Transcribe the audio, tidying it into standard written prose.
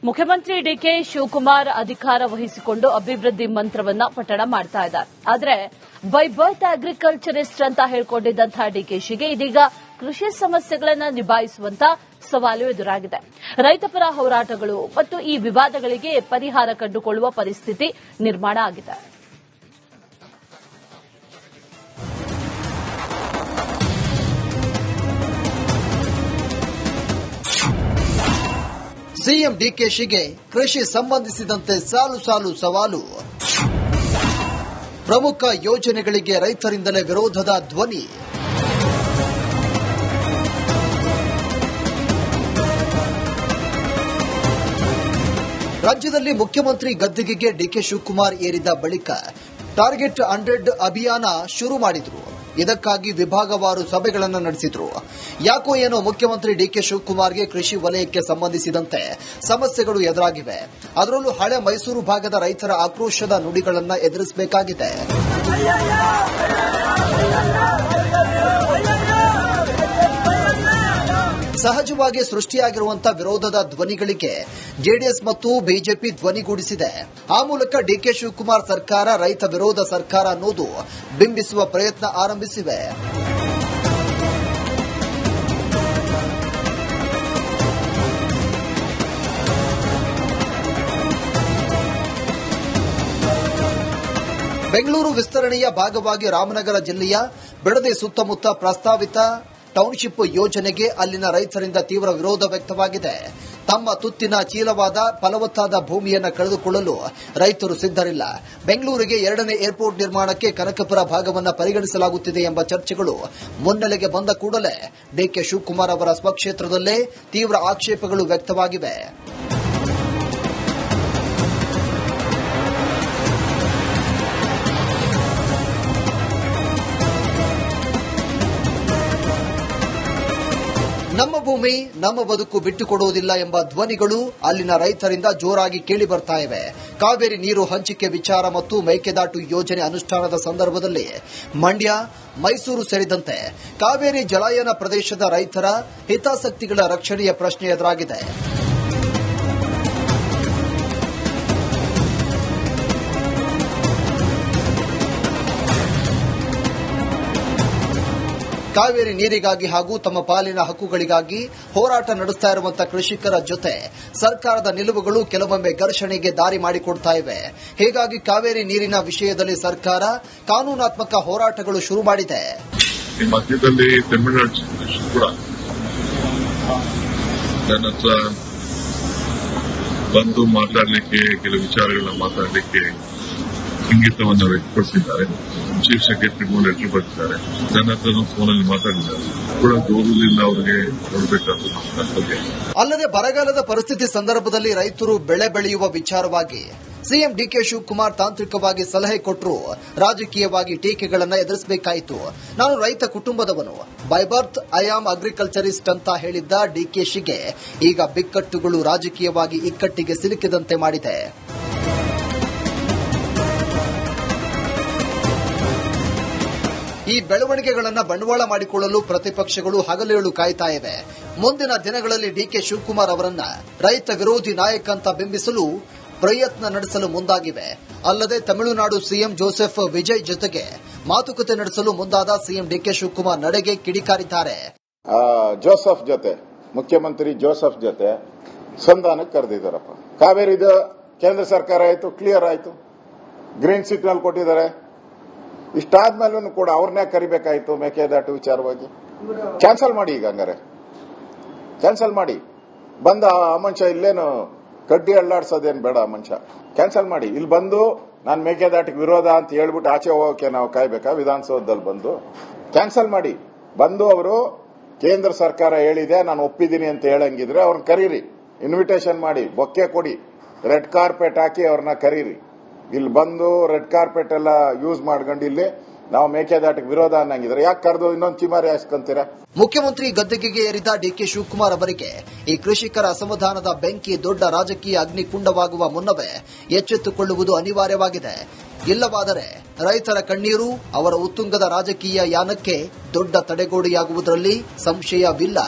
ಮುಖ್ಯಮಂತ್ರಿ ಡಿಕೆ ಶಿವಕುಮಾರ್ ಅಧಿಕಾರ ವಹಿಸಿಕೊಂಡು ಅಭಿವೃದ್ಧಿ ಮಂತ್ರವನ್ನ ಪಠಣ ಮಾಡ್ತಾ ಇದ್ದಾರೆ. ಆದರೆ ಬೈ ಬರ್ತ್ ಅಗ್ರಿಕಲ್ಚರಿಸ್ಟ್ ಅಂತ ಹೇಳ್ಕೊಂಡಿದ್ದಂತಹ ಡಿಕೆಶಿಗೆ ಇದೀಗ ಕೃಷಿ ಸಮಸ್ಯೆಗಳನ್ನು ನಿಭಾಯಿಸುವಂತ ಸವಾಲು ಎದುರಾಗಿದೆ. ರೈತಪರ ಹೋರಾಟಗಳು ಮತ್ತು ಈ ವಿವಾದಗಳಿಗೆ ಪರಿಹಾರ ಕಂಡುಕೊಳ್ಳುವ ಪರಿಸ್ಥಿತಿ ನಿರ್ಮಾಣ ಆಗಿದೆ. ಸಿಎಂ ಡಿಕೆಶಿಗೆ ಕೃಷಿ ಸಂಬಂಧಿಸಿದಂತೆ ಸಾಲು ಸಾಲು ಸವಾಲು. ಪ್ರಮುಖ ಯೋಜನೆಗಳಿಗೆ ರೈತರಿಂದಲೇ ವಿರೋಧದ ಧ್ವನಿ. ರಾಜ್ಯದಲ್ಲಿ ಮುಖ್ಯಮಂತ್ರಿ ಗದ್ದುಗೆಗೆ ಡಿಕೆ ಶಿವಕುಮಾರ್ ಏರಿದ ಬಳಿಕ ಟಾರ್ಗೆಟ್ 100 ಅಭಿಯಾನ ಶುರು ಮಾಡಿದ್ರು. ಇದಕ್ಕಾಗಿ ವಿಭಾಗವಾರು ಸಭೆಗಳನ್ನು ನಡೆಸಿದ್ರು. ಯಾಕೋ ಏನೋ ಮುಖ್ಯಮಂತ್ರಿ ಡಿಕೆ ಶಿವಕುಮಾರ್ಗೆ ಕೃಷಿ ವಲಯಕ್ಕೆ ಸಂಬಂಧಿಸಿದಂತೆ ಸಮಸ್ಯೆಗಳು ಎದುರಾಗಿವೆ. ಅದರಲ್ಲೂ ಹಳೆ ಮೈಸೂರು ಭಾಗದ ರೈತರ ಆಕ್ರೋಶದ ನುಡಿಗಳನ್ನು ಎದುರಿಸಬೇಕಾಗಿದೆ. ಸಹಜವಾಗಿ ಸೃಷ್ಟಿಯಾಗಿರುವಂತಹ ವಿರೋಧದ ಧ್ವನಿಗಳಿಗೆ ಜೆಡಿಎಸ್ ಮತ್ತು ಬಿಜೆಪಿ ಧ್ವನಿಗೂಡಿಸಿದೆ. ಆ ಮೂಲಕ ಡಿಕೆ ಶಿವಕುಮಾರ್ ಸರ್ಕಾರ ರೈತ ವಿರೋಧ ಸರ್ಕಾರ ಅನ್ನೋದು ಬಿಂಬಿಸುವ ಪ್ರಯತ್ನ ಆರಂಭಿಸಿವೆ. ಬೆಂಗಳೂರು ವಿಸ್ತರಣೆಯ ಭಾಗವಾಗಿ ರಾಮನಗರ ಜಿಲ್ಲೆಯ ಬಿಡದಿ ಸುತ್ತಮುತ್ತ ಪ್ರಸ್ತಾವಿತ ಟೌನ್ಶಿಪ್ ಯೋಜನೆಗೆ ಅಲ್ಲಿನ ರೈತರಿಂದ ತೀವ್ರ ವಿರೋಧ ವ್ಯಕ್ತವಾಗಿದೆ. ತಮ್ಮ ತುತ್ತಿನ ಚೀಲವಾದ ಫಲವತ್ತಾದ ಭೂಮಿಯನ್ನು ಕಳೆದುಕೊಳ್ಳಲು ರೈತರು ಸಿದ್ದರಿಲ್ಲ. ಬೆಂಗಳೂರಿಗೆ 2ನೇ ಏರ್ಪೋರ್ಟ್ ನಿರ್ಮಾಣಕ್ಕೆ ಕನಕಪುರ ಭಾಗವನ್ನು ಪರಿಗಣಿಸಲಾಗುತ್ತಿದೆ ಎಂಬ ಚರ್ಚೆಗಳು ಮುನ್ನೆಲೆಗೆ ಬಂದ ಕೂಡಲೇ ಡಿಕೆ ಶಿವಕುಮಾರ್ ಅವರ ಸ್ವಕ್ಷೇತ್ರದಲ್ಲೇ ತೀವ್ರ ಆಕ್ಷೇಪಗಳು ವ್ಯಕ್ತವಾಗಿವೆ. ನಮ್ಮ ಭೂಮಿ ನಮ್ಮ ಬದುಕು ಬಿಟ್ಟುಕೊಡುವುದಿಲ್ಲ ಎಂಬ ಧ್ವನಿಗಳು ಅಲ್ಲಿನ ರೈತರಿಂದ ಜೋರಾಗಿ ಕೇಳಿ ಬರ್ತಾ ಇವೆ. ಕಾವೇರಿ ನೀರು ಹಂಚಿಕೆ ವಿಚಾರ ಮತ್ತು ಮೇಕೆದಾಟು ಯೋಜನೆ ಅನುಷ್ಠಾನದ ಸಂದರ್ಭದಲ್ಲಿ ಮಂಡ್ಯ, ಮೈಸೂರು ಸೇರಿದಂತೆ ಕಾವೇರಿ ಜಲಾನಯನ ಪ್ರದೇಶದ ರೈತರ ಹಿತಾಸಕ್ತಿಗಳ ರಕ್ಷಣೆಯ ಪ್ರಶ್ನೆ ಎದುರಾಗಿದೆ. ಕಾವೇರಿ ನೀರಿಗಾಗಿ ಹಾಗೂ ತಮ್ಮ ಪಾಲಿನ ಹಕ್ಕುಗಳಿಗಾಗಿ ಹೋರಾಟ ನಡೆಸ್ತಾ ಇರುವಂತಹ ಕೃಷಿಕರ ಜೊತೆ ಸರ್ಕಾರದ ನಿಲುವುಗಳು ಕೆಲವೊಮ್ಮೆ ಘರ್ಷಣೆಗೆ ದಾರಿ ಮಾಡಿಕೊಡ್ತಾ ಇವೆ. ಹೀಗಾಗಿ ಕಾವೇರಿ ನೀರಿನ ವಿಷಯದಲ್ಲಿ ಸರ್ಕಾರ ಕಾನೂನಾತ್ಮಕ ಹೋರಾಟಗಳು ಶುರು ಮಾಡಿದೆ. ಈ ಮಧ್ಯದಲ್ಲಿ ತಮಿಳುನಾಡು ಕೂಡ ನನ್ನ ಹತ್ರ ಬಂದು ಮಾತಾಡಲಿಕ್ಕೆ, ಕೆಲವು ವಿಚಾರಗಳನ್ನ ಮಾತಾಡಲಿಕ್ಕೆ ಇಂಗಿತವನ್ನು ವ್ಯಕ್ತಪಡಿಸಿದ್ದಾರೆ. ಚೀಫ್ ಸೆಕ್ರೆಟರಿ ಲೆಟರ್ ಬರೆದಿದ್ದಾರೆ. ನನ್ನ ಹತ್ರ ಫೋನಲ್ಲಿ ಮಾತಾಡಿದ್ದಾರೆ. ಕೂಡ ದೂರದಿಂದ ಅವರಿಗೆ ನೋಡಬೇಕಾದ. ಅಲ್ಲದೆ ಬರಗಾಲದ ಪರಿಸ್ಥಿತಿ ಸಂದರ್ಭದಲ್ಲಿ ರೈತರು ಬೆಳೆ ಬೆಳೆಯುವ ವಿಚಾರವಾಗಿ ಸಿಎಂ ಡಿಕೆ ಶಿವಕುಮಾರ್ ತಾಂತ್ರಿಕವಾಗಿ ಸಲಹೆ ಕೊಟ್ಟರು. ರಾಜಕೀಯವಾಗಿ ಟೀಕೆಗಳನ್ನು ಎದುರಿಸಬೇಕಾಯಿತು. ನಾನು ರೈತ ಕುಟುಂಬದವನು, by birth I am agriculturist ಅಂತ ಹೇಳಿದ್ದ ಡಿಕೆಶಿಗೆ ಈಗ ಬಿಕ್ಕಟ್ಟುಗಳು ರಾಜಕೀಯವಾಗಿ ಇಕ್ಕಟ್ಟಿಗೆ ಸಿಲುಕಿದಂತೆ ಮಾಡಿದೆ. ಈ ಬೆಳವಣಿಗೆಗಳನ್ನು ಬಂಡವಾಳ ಮಾಡಿಕೊಳ್ಳಲು ಪ್ರತಿಪಕ್ಷಗಳು ಹಗಲಿರುಳು ಕಾಯ್ತಾ ಇವೆ. ಮುಂದಿನ ದಿನಗಳಲ್ಲಿ ಡಿಕೆ ಶಿವಕುಮಾರ್ ಅವರನ್ನ ರೈತ ವಿರೋಧಿ ನಾಯಕ ಅಂತ ಬಿಂಬಿಸಲು ಪ್ರಯತ್ನ ನಡೆಸಲು ಮುಂದಾಗಿವೆ. ಅಲ್ಲದೆ ತಮಿಳುನಾಡು ಸಿಎಂ ಜೋಸೆಫ್ ವಿಜಯ್ ಜೊತೆಗೆ ಮಾತುಕತೆ ನಡೆಸಲು ಮುಂದಾದ ಸಿಎಂ ಡಿಕೆ ಶಿವಕುಮಾರ್ ನಡೆಗೆ ಕಿಡಿಕಾರಿದ್ದಾರೆ. ಜೋಸೆಫ್ ಜೊತೆ, ಮುಖ್ಯಮಂತ್ರಿ ಜೋಸೆಫ್ ಜೊತೆ ಸಂಧಾನಕ್ಕೆ ಕರೆದಿದ್ದಾರಪ್ಪ. ಕಾವೇರಿದು ಕೇಂದ್ರ ಸರ್ಕಾರ ಆಯಿತು, ಕ್ಲಿಯರ್ ಆಯಿತು, ಗ್ರೀನ್ ಸಿಗ್ನಲ್ ಕೊಟ್ಟಿದ್ದಾರೆ. ಇಷ್ಟಾದ್ಮೇಲೂ ಕೂಡ ಅವ್ರನ್ನೇ ಕರಿಬೇಕಾಯ್ತು ಮೇಕೆದಾಟು ವಿಚಾರವಾಗಿ. ಕ್ಯಾನ್ಸಲ್ ಮಾಡಿ, ಈಗ ಹಂಗಾರೆ ಕ್ಯಾನ್ಸಲ್ ಮಾಡಿ. ಬಂದ ಆ ಮನುಷ್ಯ ಇಲ್ಲೇನು ಕಡ್ಡಿ ಅಳ್ಳಾಡ್ಸೋದೇನು ಬೇಡ. ಆ ಮನುಷ್ಯ ಕ್ಯಾನ್ಸಲ್ ಮಾಡಿ. ಇಲ್ಲಿ ಬಂದು ನಾನು ಮೇಕೆದಾಟಿಗೆ ವಿರೋಧ ಅಂತ ಹೇಳ್ಬಿಟ್ಟು ಆಚೆ ಹೋಗೋಕೆ ನಾವು ಕಾಯ್ಬೇಕಾ? ವಿಧಾನಸೌಧದಲ್ಲಿ ಬಂದು ಕ್ಯಾನ್ಸಲ್ ಮಾಡಿ. ಬಂದು ಅವರು ಕೇಂದ್ರ ಸರ್ಕಾರ ಹೇಳಿದೆ ನಾನು ಒಪ್ಪಿದ್ದೀನಿ ಅಂತ ಹೇಳಂಗಿದ್ರೆ ಅವ್ರನ್ನ ಕರೀರಿ, ಇನ್ವಿಟೇಷನ್ ಮಾಡಿ, ಬೊಕ್ಕೆ ಕೊಡಿ, ರೆಡ್ ಕಾರ್ಪೆಟ್ ಹಾಕಿ ಅವ್ರನ್ನ ಕರೀರಿ. ಇಲ್ಲಿ ಬಂದು ರೆಡ್ ಕಾರ್ಪೆಟ್ ಎಲ್ಲ ಯೂಸ್ ಮಾಡ್ಕೊಂಡು ಇಲ್ಲಿ ನಾವು ಮೇಕೆದಾಟಿಗೆ ವಿರೋಧ ಅನ್ನಂಗಿದ್ರೆ ಯಾಕೆ ಕರೆದು ಇನ್ನೊಂದು ಚಿಮಾರಿ ಹಾಸ್ಕೊಂತೀರಾ? ಮುಖ್ಯಮಂತ್ರಿ ಗದ್ದುಗೆಗೆ ಏರಿದ ಡಿಕೆ ಶಿವಕುಮಾರ್ ಅವರಿಗೆ ಈ ಕೃಷಿಕರ ಅಸಮಾಧಾನದ ಬೆಂಕಿ ದೊಡ್ಡ ರಾಜಕೀಯ ಅಗ್ನಿಕುಂಡವಾಗುವ ಮುನ್ನವೇ ಎಚ್ಚೆತ್ತುಕೊಳ್ಳುವುದು ಅನಿವಾರ್ಯವಾಗಿದೆ. ಇಲ್ಲವಾದರೆ ರೈತರ ಕಣ್ಣೀರು ಅವರ ಉತ್ತುಂಗದ ರಾಜಕೀಯ ಯಾನಕ್ಕೆ ದೊಡ್ಡ ತಡೆಗೋಡೆಯಾಗುವುದರಲ್ಲಿ ಸಂಶಯವಿಲ್ಲ.